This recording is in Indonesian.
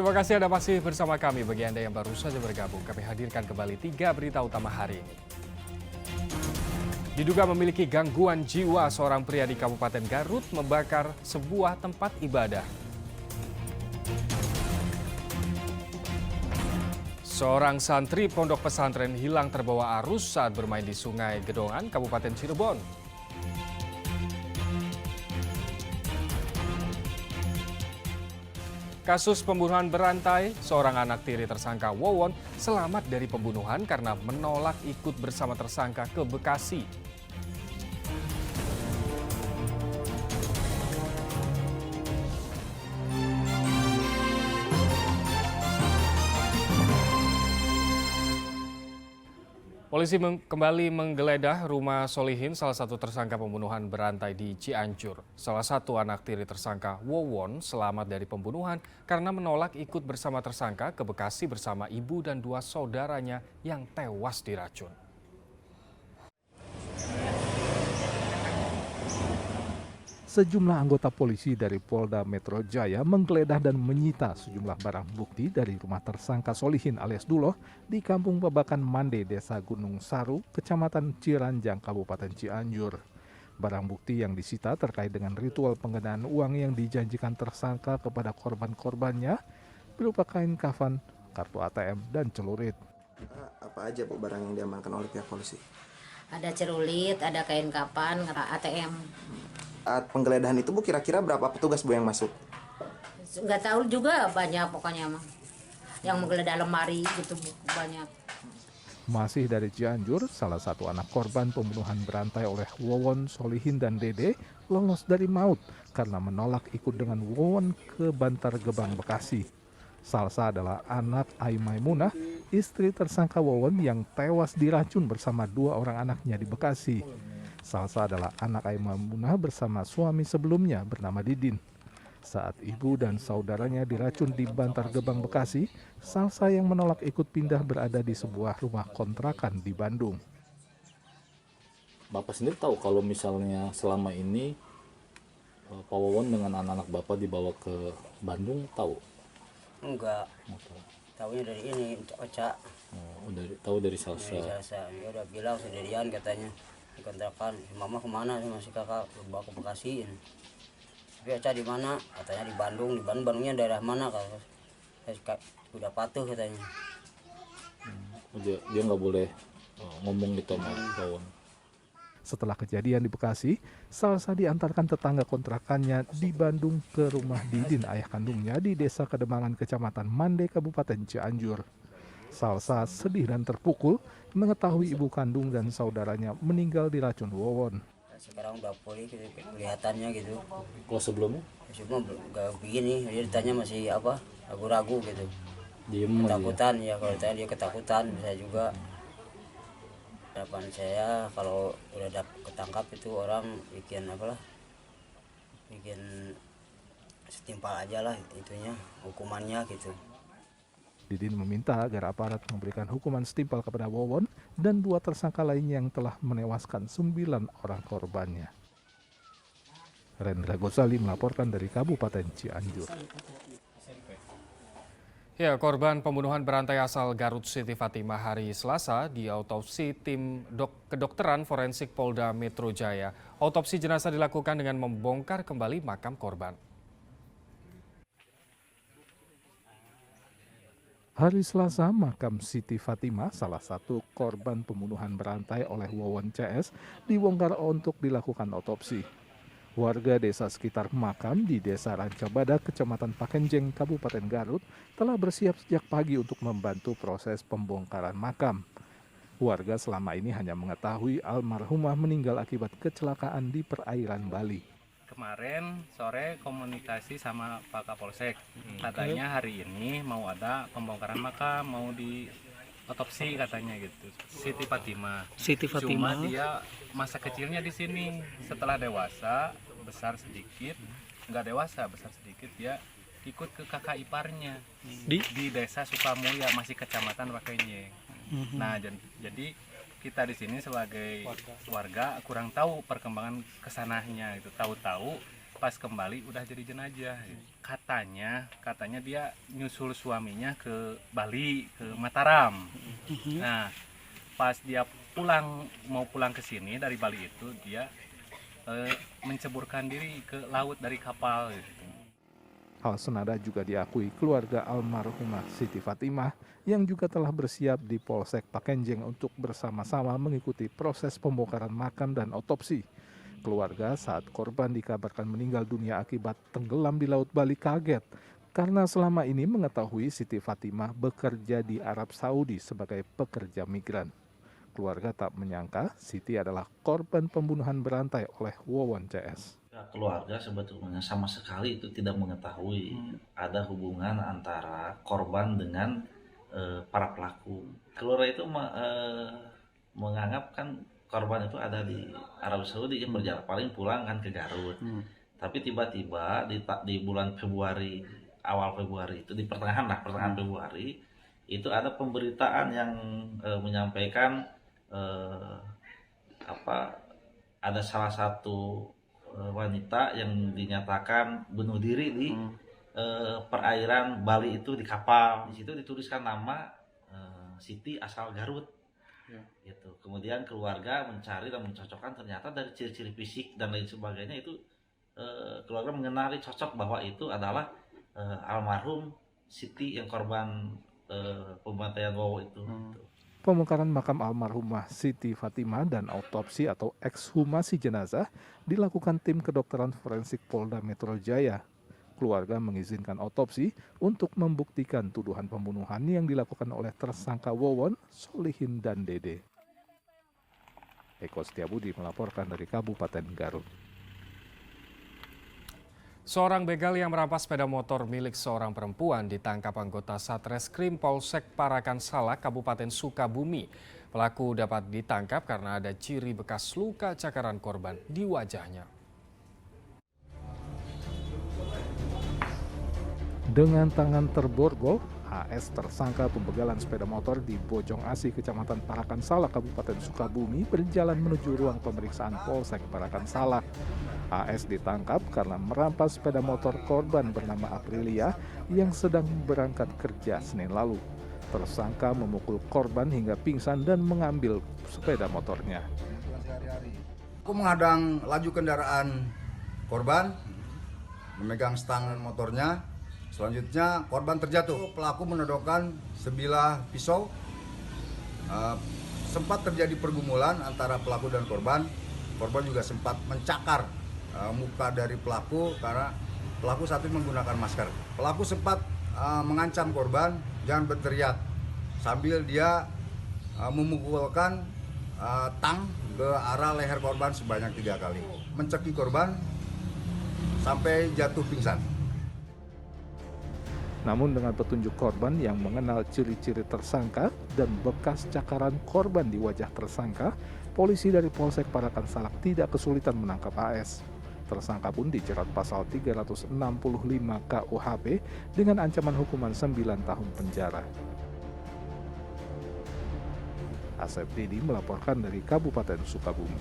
Terima kasih Anda masih bersama kami. Bagi Anda yang baru saja bergabung, kami hadirkan kembali 3 berita utama hari ini. Diduga memiliki gangguan jiwa, seorang pria di Kabupaten Garut membakar sebuah tempat ibadah. Seorang santri pondok pesantren hilang terbawa arus saat bermain di Sungai Gedongan, Kabupaten Cirebon. Kasus pembunuhan berantai, seorang anak tiri tersangka Wawon selamat dari pembunuhan karena menolak ikut bersama tersangka ke Bekasi. Polisi kembali menggeledah rumah Solihin, salah satu tersangka pembunuhan berantai di Cianjur. Salah satu anak tiri tersangka Wawon selamat dari pembunuhan karena menolak ikut bersama tersangka ke Bekasi bersama ibu dan 2 saudaranya yang tewas diracun. Sejumlah anggota polisi dari Polda Metro Jaya menggeledah dan menyita sejumlah barang bukti dari rumah tersangka Solihin alias Duloh di Kampung Babakan Mande, Desa Gunung Saru, Kecamatan Ciranjang, Kabupaten Cianjur. Barang bukti yang disita terkait dengan ritual penggandaan uang yang dijanjikan tersangka kepada korban-korbannya berupa kain kafan, kartu ATM, dan celurit. Apa aja Bu barang yang diamankan oleh pihak polisi? Ada celurit, ada kain kapan, ATM. Saat penggeledahan itu Bu kira-kira berapa petugas Bu yang masuk? Nggak tahu juga, banyak pokoknya mah. Yang menggeledah lemari gitu banyak. Masih dari Cianjur, salah satu anak korban pembunuhan berantai oleh Wawon, Solihin, dan Dede lolos dari maut karena menolak ikut dengan Wawon ke Bantar Gebang, Bekasi. Salsa adalah anak Ai Maimunah, istri tersangka Wawon yang tewas diracun bersama 2 orang anaknya di Bekasi. Salsa adalah anak Ai Maimunah bersama suami sebelumnya bernama Didin. Saat ibu dan saudaranya diracun di Bantar Gebang, Bekasi, Salsa yang menolak ikut pindah berada di sebuah rumah kontrakan di Bandung. Bapak sendiri tahu kalau misalnya selama ini Pak Wawon dengan anak-anak Bapak dibawa ke Bandung, tahu? Enggak, tahunya dari ini, Oca. Tahu dari Salsa. Dari Salsa, dia udah bilang sendirian katanya. Dikontrakan, mama kemana? Masih kakak bawa ke Bekasi. Tapi Oca di mana? Katanya di Bandung. Bandungnya daerah mana? Kalau saya udah patuh katanya. Dia nggak boleh ngomong gitu sama Wawon. Setelah kejadian di Bekasi, Salsa diantarkan tetangga kontrakannya di Bandung ke rumah Didin, ayah kandungnya di Desa Kedemangan, Kecamatan Mande, Kabupaten Cianjur. Salsa sedih dan terpukul mengetahui ibu kandung dan saudaranya meninggal diracun Wawon. Sekarang udah pulih kelihatannya gitu. Kalau sebelumnya? Sebelum nggak begini, dia ditanya masih apa? Ragu-ragu gitu. Diem aja. Ketakutan ya, kalau ditanya dia ketakutan, bisa juga. Harapan saya kalau udah ketangkap itu orang bikin apalah, bikin setimpal aja lah itunya, hukumannya gitu. Didin meminta agar aparat memberikan hukuman setimpal kepada Wawon dan 2 tersangka lainnya yang telah menewaskan 9 orang korbannya. Rendra Gosali melaporkan dari Kabupaten Cianjur. Ya, korban pembunuhan berantai asal Garut Siti Fatimah hari Selasa diautopsi tim kedokteran forensik Polda Metro Jaya. Autopsi jenazah dilakukan dengan membongkar kembali makam korban. Hari Selasa, makam Siti Fatimah, salah satu korban pembunuhan berantai oleh Wawon CS, dibongkar untuk dilakukan otopsi. Warga desa sekitar makam di Desa Rancabada, Kecamatan Pakenjeng, Kabupaten Garut, telah bersiap sejak pagi untuk membantu proses pembongkaran makam. Warga selama ini hanya mengetahui almarhumah meninggal akibat kecelakaan di perairan Bali. Kemarin sore komunikasi sama Pak Kapolsek, katanya hari ini mau ada pembongkaran makam, mau di otopsi katanya gitu. Siti Fatimah. Cuma dia masa kecilnya di sini, setelah dewasa besar sedikit, nggak dewasa besar sedikit dia ikut ke kakak iparnya di desa Sukamulya, masih kecamatan Pakenjeng. Nah jadi kita di sini sebagai warga kurang tahu perkembangan kesananya itu. Tahu-tahu pas kembali udah jadi jenazah. Katanya dia nyusul suaminya ke Bali, ke Mataram. Nah, pas dia mau pulang ke sini dari Bali itu, dia menceburkan diri ke laut dari kapal gitu. Hal senada juga diakui keluarga almarhumah Siti Fatimah yang juga telah bersiap di Polsek Pakenjeng untuk bersama-sama mengikuti proses pembongkaran makam dan otopsi. Keluarga saat korban dikabarkan meninggal dunia akibat tenggelam di Laut Bali kaget karena selama ini mengetahui Siti Fatimah bekerja di Arab Saudi sebagai pekerja migran. Keluarga tak menyangka Siti adalah korban pembunuhan berantai oleh Wawon CS. Keluarga sebetulnya sama sekali itu tidak mengetahui ada hubungan antara korban dengan para pelaku. Keluarga itu menganggap kan korban itu ada di Arab Saudi yang berjalan paling pulang kan ke Garut. Tapi tiba-tiba di bulan Februari, awal Februari itu di pertengahan Februari itu ada pemberitaan yang menyampaikan ada salah satu wanita yang dinyatakan bunuh diri di perairan Bali itu di kapal. Di situ dituliskan nama Siti asal Garut. Gitu. Kemudian keluarga mencari dan mencocokkan, ternyata dari ciri-ciri fisik dan lain sebagainya itu keluarga mengenali cocok bahwa itu adalah almarhum Siti yang korban pembantaian Wowo itu. Pembongkaran makam almarhumah Siti Fatimah dan autopsi atau ekshumasi jenazah dilakukan tim kedokteran forensik Polda Metro Jaya. Keluarga mengizinkan otopsi untuk membuktikan tuduhan pembunuhan yang dilakukan oleh tersangka Wawon, Solihin, dan Dede. Eko Setiabudi melaporkan dari Kabupaten Garut. Seorang begal yang merampas sepeda motor milik seorang perempuan ditangkap anggota Satreskrim Polsek Parakan Salak, Kabupaten Sukabumi. Pelaku dapat ditangkap karena ada ciri bekas luka cakaran korban di wajahnya. Dengan tangan terborgol, AS tersangka pembegalan sepeda motor di Bojong Asih, Kecamatan Parakan Salak, Kabupaten Sukabumi berjalan menuju ruang pemeriksaan Polsek Parakan Salak. AS ditangkap karena merampas sepeda motor korban bernama Aprilia yang sedang berangkat kerja Senin lalu. Tersangka memukul korban hingga pingsan dan mengambil sepeda motornya. Aku menghadang laju kendaraan korban, memegang stang motornya. Selanjutnya korban terjatuh. Pelaku menodongkan sebilah pisau. Sempat terjadi pergumulan antara pelaku dan korban. Korban juga sempat mencakar muka dari pelaku karena pelaku saat itu menggunakan masker. Pelaku sempat mengancam korban jangan berteriak sambil dia memukulkan tang ke arah leher korban sebanyak 3 kali, mencekik korban sampai jatuh pingsan. Namun dengan petunjuk korban yang mengenal ciri-ciri tersangka dan bekas cakaran korban di wajah tersangka, polisi dari Polsek Parakan Salak tidak kesulitan menangkap AS. Tersangka pun dijerat pasal 365 KUHP dengan ancaman hukuman 9 tahun penjara. Asep Didi melaporkan dari Kabupaten Sukabumi.